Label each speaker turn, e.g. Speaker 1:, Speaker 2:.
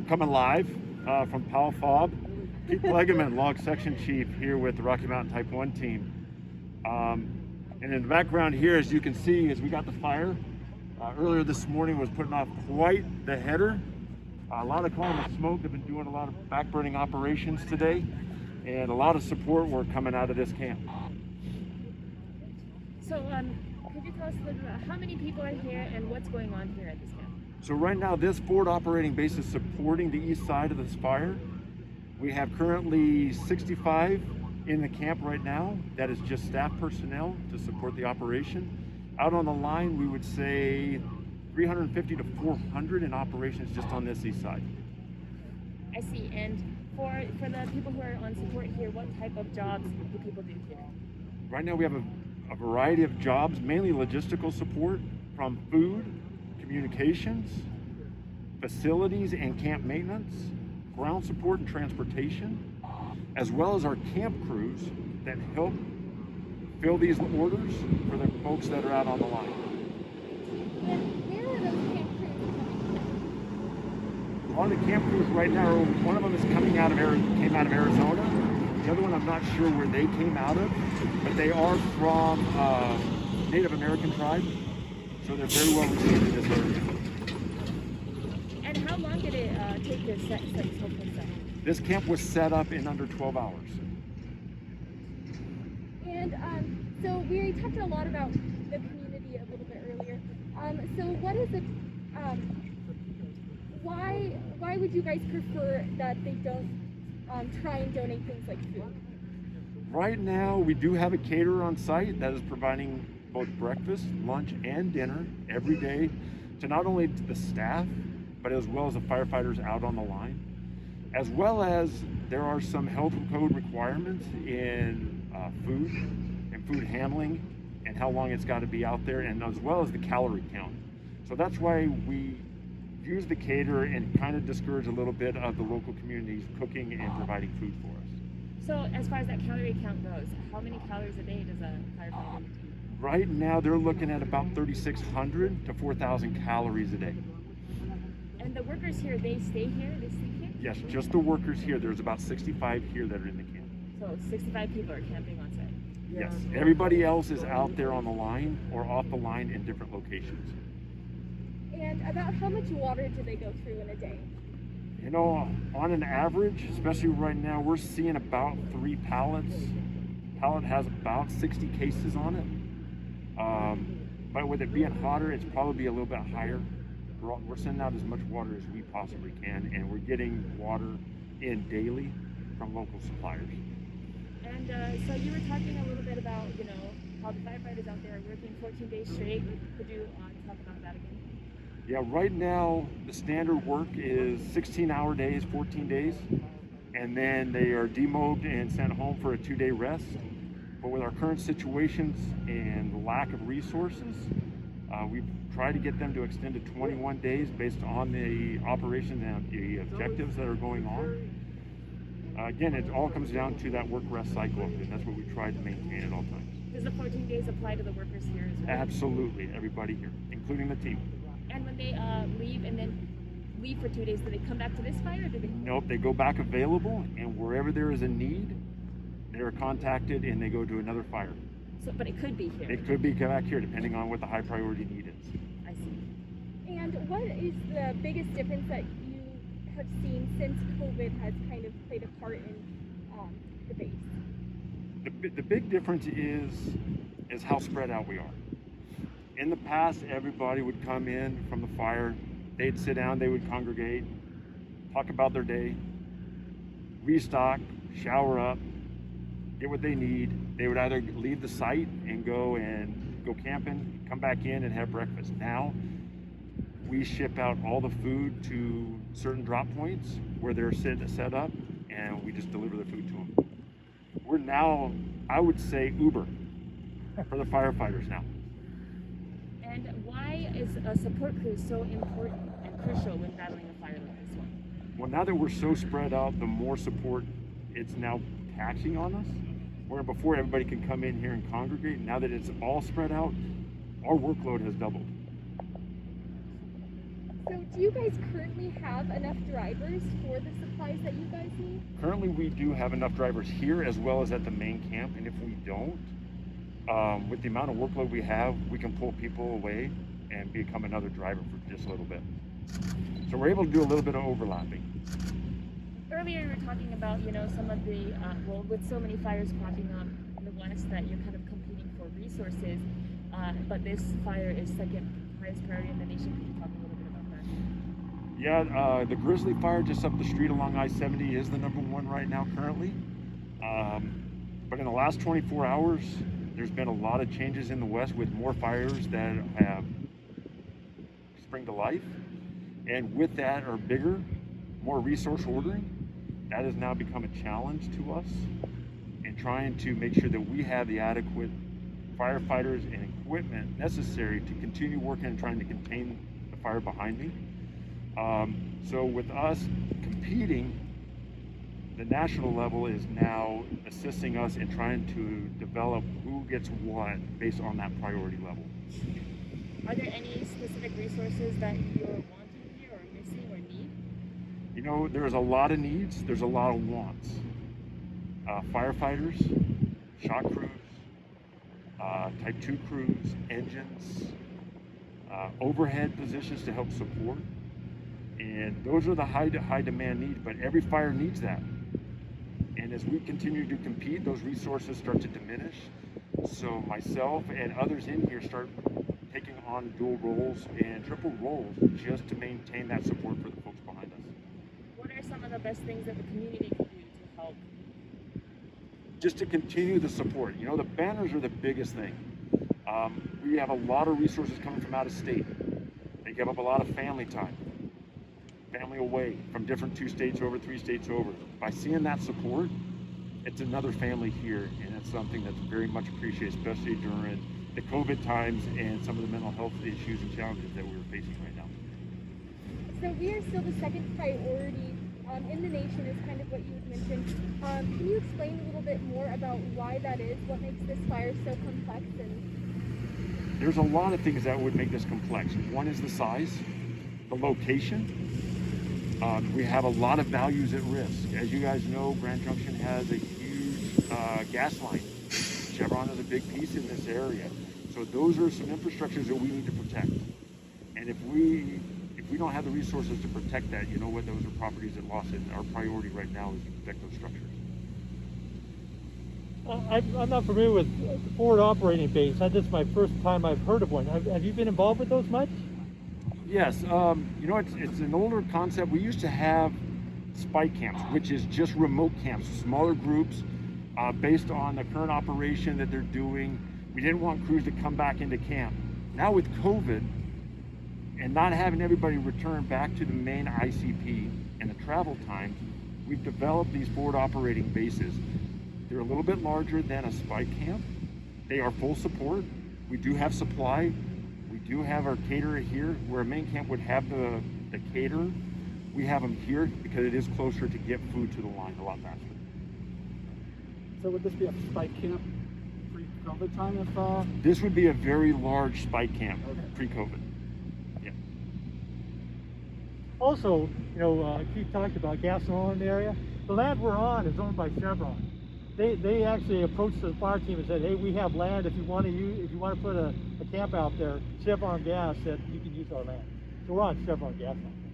Speaker 1: Coming live from Powell Fob. Pete Plagemann, Log Section Chief, here with the Rocky Mountain Type 1 team. And in the background here, as you can see, is we got the fire. Earlier this morning was putting off quite the header. A lot of column of smoke. They've been doing a lot of backburning operations today, and a lot of support work coming out of this camp.
Speaker 2: So could you tell us a little bit about how many people are here and what's going on here at this camp?
Speaker 1: So right now, this forward operating base is supporting the east side of this fire. We have currently 65 in the camp right now. That is just staff personnel to support the operation. Out on the line, we would say 350 to 400 in operations just on this east side.
Speaker 2: I see. And for the people who are on support here, what type of jobs do people do here?
Speaker 1: Right now, we have a variety of jobs, mainly logistical support, from food, communications, facilities and camp maintenance, ground support and transportation, as well as our camp crews that help fill these orders for the folks that are out on the line.
Speaker 2: And where are those camp crews coming from?
Speaker 1: On the camp crews right now, one of them is came out of Arizona. The other one, I'm not sure where they came out of, but they are from Native American tribe, so they're very well received in this area.
Speaker 2: And how long did it take to set this whole place up?
Speaker 1: This camp was set up in under 12 hours.
Speaker 3: And so we talked a lot about the community a little bit earlier. So what is it? Why would you guys prefer that they don't try and donate things like food?
Speaker 1: Right now, we do have a caterer on site that is providing both breakfast, lunch, and dinner every day to not only the staff, but as well as the firefighters out on the line. As well as there are some health code requirements in food and food handling and how long it's got to be out there, and as well as the calorie count. So that's why we use the caterer and kind of discourage a little bit of the local communities cooking and providing food for us.
Speaker 2: So as far as that calorie count goes, how many calories a day does a firefighter need to eat?
Speaker 1: Right now, they're looking at about 3,600 to 4,000 calories a day.
Speaker 2: And the workers here, they stay here? They sleep here?
Speaker 1: Yes, just the workers here. There's about 65 here that are in the camp.
Speaker 2: So 65 people are camping on site?
Speaker 1: Yes, everybody else is out there on the line or off the line in different locations.
Speaker 3: And about how much water do they go through in a day?
Speaker 1: You know, on an average, especially right now, we're seeing about 3 pallets. Pallet has about 60 cases on it. But with it being hotter, it's probably a little bit higher. We're sending out as much water as we possibly can, and we're getting water in daily from local suppliers.
Speaker 2: And so you were talking a little bit about, how the firefighters out there are working 14 days straight. Could you talk about that again?
Speaker 1: Yeah, right now the standard work is 16-hour days, 14 days, and then they are demobbed and sent home for a 2-day rest. But with our current situations and the lack of resources, we've tried to get them to extend to 21 days based on the operations and the objectives that are going on. Again, it all comes down to that work-rest cycle, and that's what we try to maintain at all times.
Speaker 2: Does the 14 days apply to the workers here as well?
Speaker 1: Absolutely, everybody here, including the team.
Speaker 2: And when they leave and then leave for 2 days, do they come back to this fire, or do they?
Speaker 1: Nope, they go back available, and wherever there is a need, they are contacted and they go to another fire.
Speaker 2: So, but it could be here.
Speaker 1: It could be back here, depending on what the high priority need is.
Speaker 2: I see.
Speaker 3: And what is the biggest difference that you have seen since COVID has kind of played a part in the base?
Speaker 1: The big difference is how spread out we are. In the past, everybody would come in from the fire, they'd sit down, they would congregate, talk about their day, restock, shower up, get what they need. They would either leave the site and go camping, come back in and have breakfast. Now, we ship out all the food to certain drop points where they're set up, and we just deliver the food to them. We're now, I would say, Uber for the firefighters now.
Speaker 2: And why is a support crew so important and crucial when battling a fire like this one?
Speaker 1: Well, now that we're so spread out, the more support it's now taxing on us. Where before everybody can come in here and congregate, now that it's all spread out, our workload has doubled.
Speaker 3: So do you guys currently have enough drivers for the supplies that you guys need?
Speaker 1: Currently, we do have enough drivers here as well as at the main camp, and if we don't, with the amount of workload we have, we can pull people away and become another driver for just a little bit. So we're able to do a little bit of overlapping.
Speaker 2: Earlier you were talking about, some of the, with so many fires popping up in the West that you're kind of competing for resources, but this fire is second highest priority in the nation. Can you talk a little bit about that?
Speaker 1: Yeah, the Grizzly Fire just up the street along I-70 is the #1 right now currently. But in the last 24 hours, there's been a lot of changes in the West with more fires that have spring to life. And with that are bigger, more resource ordering. That has now become a challenge to us in trying to make sure that we have the adequate firefighters and equipment necessary to continue working and trying to contain the fire behind me. So with us competing, the national level is now assisting us in trying to develop who gets what based on that priority level.
Speaker 2: Are there any specific resources that you're wanting here or missing or need?
Speaker 1: There's a lot of needs, there's a lot of wants. Firefighters, shot crews, type 2 crews, engines, overhead positions to help support. And those are the high demand needs, but every fire needs that. And as we continue to compete, those resources start to diminish. So myself and others in here start taking on dual roles and triple roles just to maintain that support for the folks behind us.
Speaker 2: What are some of the best things that the community can do to help?
Speaker 1: Just to continue the support. The banners are the biggest thing. We have a lot of resources coming from out of state. They give up a lot of family time, family away from different 2 states over, 3 states over. By seeing that support, it's another family here, and it's something that's very much appreciated, especially during the COVID times and some of the mental health issues and challenges that we're facing right now.
Speaker 3: So we are still the second priority in the nation, is kind of what you had mentioned. Can you explain a little bit more about why that is? What makes this fire so complex? And
Speaker 1: there's a lot of things that would make this complex. One is the size, the location. We have a lot of values at risk. As you guys know, Grand Junction has a huge gas line. Chevron is a big piece in this area. So those are some infrastructures that we need to protect. And if we don't have the resources to protect that, those are properties that lost it. Our priority right now is to protect those structures.
Speaker 4: I'm not familiar with the forward operating base. This is my first time I've heard of one. Have you been involved with those much?
Speaker 1: Yes, it's an older concept. We used to have spike camps, which is just remote camps, smaller groups, based on the current operation that they're doing. We didn't want crews to come back into camp. Now with COVID and not having everybody return back to the main ICP and the travel times, we've developed these forward operating bases. They're a little bit larger than a spike camp. They are full support. We do have supply. We do have our caterer here, where a main camp would have the caterer. We have them here because it is closer to get food to the line a lot faster.
Speaker 5: So would this be a spike camp pre-COVID time if
Speaker 1: This would be a very large spike camp pre-COVID. Yeah.
Speaker 4: Also, Keith talked about gas and oil in the area. The land we're on is owned by Chevron. They actually approached the fire team and said, "Hey, we have land. If you want to put a camp out there, Chevron Gas said you can use our land." So we're on Chevron gas land.